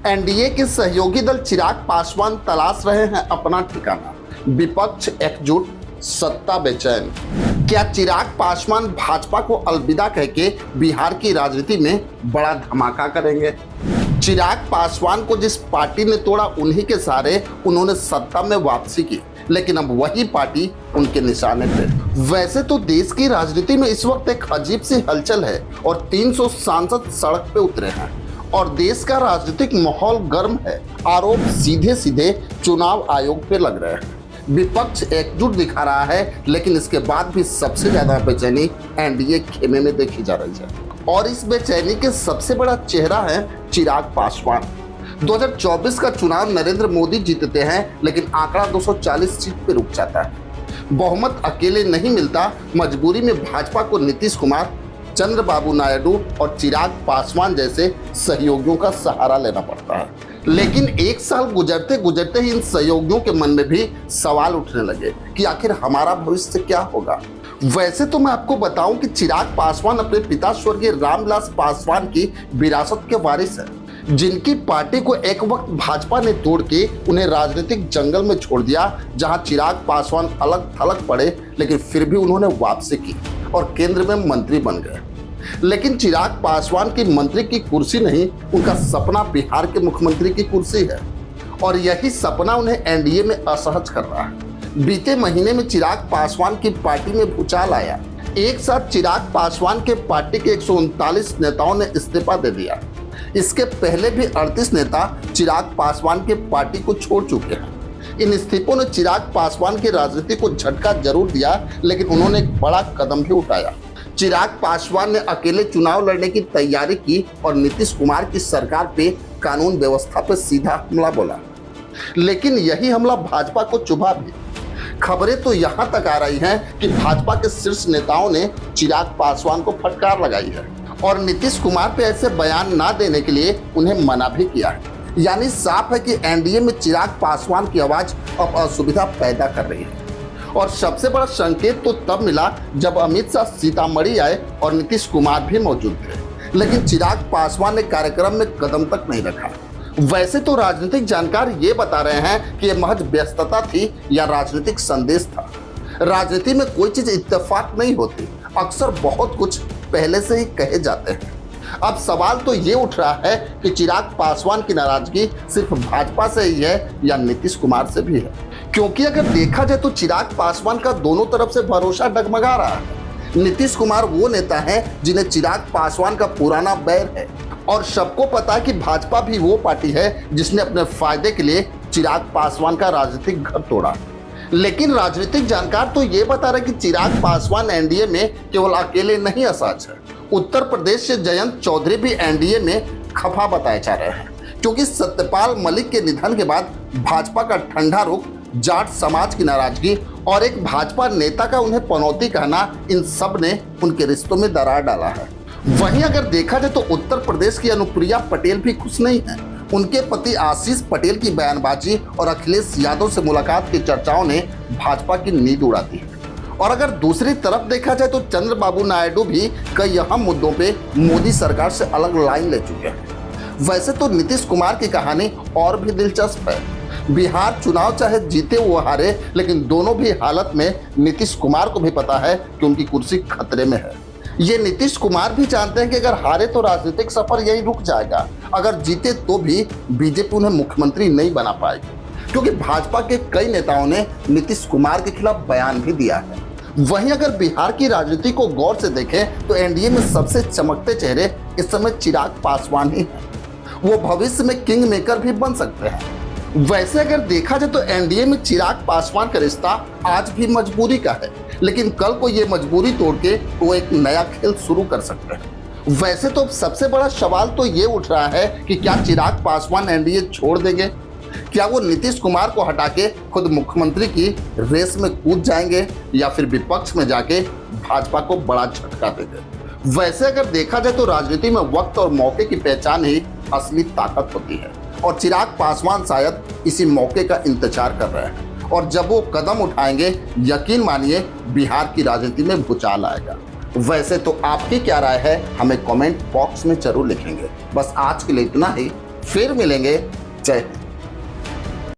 NDA के सहयोगी दल चिराग पासवान तलाश रहे हैं अपना ठिकाना, विपक्ष एकजुट, सत्ता बेचैन। क्या चिराग पासवान भाजपा को अलविदा कहके बिहार की राजनीति में बड़ा धमाका करेंगे? चिराग पासवान को जिस पार्टी ने तोड़ा उन्हीं के सहारे उन्होंने सत्ता में वापसी की, लेकिन अब वही पार्टी उनके निशाने पे। वैसे तो देश की राजनीति में इस वक्त एक अजीब सी हलचल है और 300 सांसद सड़क पे उतरे हैं और देश का राजनीतिक माहौल गर्म है। आरोप सीधे सीधे चुनाव आयोग पे लग रहे हैं। विपक्ष एकजुट दिखा रहा है, लेकिन इसके बाद भी सबसे ज्यादा बेचैनी एनडीए खेमे में देखी जा रही है और इस बेचैनी के सबसे बड़ा चेहरा है चिराग पासवान। 2024 का चुनाव नरेंद्र मोदी जीतते हैं, लेकिन आंकड़ा 240 सीट पे रुक जाता है। बहुमत अकेले नहीं मिलता, मजबूरी में भाजपा को नीतीश कुमार, चंद्रबाबू नायडू और चिराग पासवान जैसे सहयोगियों का सहारा लेना पड़ता है। लेकिन एक साल गुजरते गुजरते ही इन सहयोगियों के मन में भी सवाल उठने लगे कि आखिर हमारा भविष्य क्या होगा। वैसे तो मैं आपको बताऊं कि चिराग पासवान अपने पिता स्वर्गीय रामविलास पासवान की विरासत के वारिस है, जिनकी पार्टी को एक वक्त भाजपा ने तोड़ के उन्हें राजनीतिक जंगल में छोड़ दिया, जहां चिराग पासवान अलग थलग पड़े, लेकिन फिर भी उन्होंने वापसी की और केंद्र में मंत्री बन गए। लेकिन चिराग पासवान की मंत्री की कुर्सी नहीं, उनका सपना बिहार के मुख्यमंत्री की कुर्सी है और यही सपना उन्हें एनडीए में असहज कर रहा है। बीते महीने में चिराग पासवान की पार्टी में भूचाल आया। एक साथ चिराग पासवान के पार्टी के 139 नेताओं ने इस्तीफा दे दिया। इसके पहले भी 38 नेता चिराग पासवान के पार्टी को छोड़ चुके हैं। इन इस्तीफों ने चिराग पासवान की राजनीति को झटका जरूर दिया, लेकिन उन्होंने एक बड़ा कदम भी उठाया। चिराग पासवान ने अकेले चुनाव लड़ने की तैयारी की और नीतीश कुमार की सरकार पे कानून व्यवस्था पे सीधा हमला बोला, लेकिन यही हमला भाजपा को चुभा भी। खबरें तो यहां तक आ रही हैं कि भाजपा के शीर्ष नेताओं ने चिराग पासवान को फटकार लगाई है और नीतीश कुमार पे ऐसे बयान ना देने के लिए उन्हें मना भी किया है। यानी साफ है कि एनडीए में चिराग पासवान की आवाज अब असुविधा पैदा कर रही है। और सबसे बड़ा संकेत तो तब मिला जब अमित शाह सीतामढ़ी आए और नीतीश कुमार भी मौजूद थे, लेकिन चिराग पासवान ने कार्यक्रम में कदम तक नहीं रखा। वैसे तो राजनीतिक जानकार ये बता रहे हैं कि यह महज व्यस्तता थी या राजनीतिक संदेश था। राजनीति में कोई चीज इत्तेफाक नहीं होती, अक्सर बहुत कुछ पहले से ही कहे जाते हैं। अब सवाल तो ये उठ रहा है कि चिराग पासवान की नाराजगी सिर्फ भाजपा से ही है या नीतीश कुमार से भी है, क्योंकि अगर देखा जाए तो चिराग पासवान का दोनों तरफ से भरोसा डगमगा रहा है। नीतीश कुमार वो नेता हैं जिन्हें चिराग पासवान का पुराना बैर है और सबको पता है कि भाजपा भी वो पार्टी है जिसने अपने फायदे के लिए चिराग पासवान का राजनीतिक घर तोड़ा। लेकिन राजनीतिक जानकार तो ये बता रहे कि चिराग पासवान एनडीए में केवल अकेले नहीं असहज है। उत्तर प्रदेश से जयंत चौधरी भी एनडीए में खफा बताए जा रहे हैं, क्योंकि सत्यपाल मलिक के निधन के बाद भाजपा का ठंडा रुख, जाट समाज की नाराजगी और एक भाजपा नेता का उन्हें पनौती कहना, इन सब ने उनके रिश्तों में दरार डाला है। वहीं अगर देखा जाए तो उत्तर प्रदेश की अनुप्रिया पटेल भी खुश नहीं है। उनके पति आशीष पटेल की बयानबाजी और अखिलेश यादव से मुलाकात की चर्चाओं ने भाजपा की नींद उड़ा दी है। और अगर दूसरी तरफ देखा जाए तो चंद्रबाबू नायडू भी कई अहम मुद्दों पे मोदी सरकार से अलग लाइन ले चुके हैं। वैसे तो नीतीश कुमार की कहानी और भी दिलचस्प है। बिहार चुनाव चाहे जीते वो हारे, लेकिन दोनों भी हालत में नीतीश कुमार को भी पता है कि उनकी कुर्सी खतरे में है। ये नीतीश कुमार भी जानते हैं कि अगर हारे तो राजनीतिक सफर यही रुक जाएगा, अगर जीते तो भी बीजेपी उन्हें मुख्यमंत्री नहीं बना पाएगी, क्योंकि भाजपा के कई नेताओं ने नीतीश कुमार के खिलाफ बयान भी दिया है। वहीं अगर बिहार की राजनीति को गौर से देखें तो एनडीए में सबसे चमकते चेहरे इस समय चिराग पासवान ही हैं। वो भविष्य में किंग मेकर भी बन सकते हैं। वैसे अगर देखा जाए तो एनडीए में चिराग पासवान का रिश्ता आज भी मजबूरी का है, लेकिन कल को ये मजबूरी तोड़ के वो एक नया खेल शुरू कर सकते हैं। वैसे तो सबसे बड़ा सवाल तो ये उठ रहा है कि क्या चिराग पासवान एनडीए छोड़ देंगे? क्या वो नीतीश कुमार को हटा के खुद मुख्यमंत्री की रेस में कूद जाएंगे या फिर विपक्ष में जाके भाजपा को बड़ा झटका देंगे? वैसे अगर देखा जाए तो राजनीति में वक्त और मौके की पहचान ही असली ताकत होती है और चिराग पासवान शायद इसी मौके का इंतजार कर रहे हैं और जब वो कदम उठाएंगे, यकीन मानिए बिहार की राजनीति में भूचाल आएगा। वैसे तो आपकी क्या राय है, हमें कमेंट बॉक्स में जरूर लिखेंगे। बस आज के लिए इतना ही, फिर मिलेंगे। जय हिंद।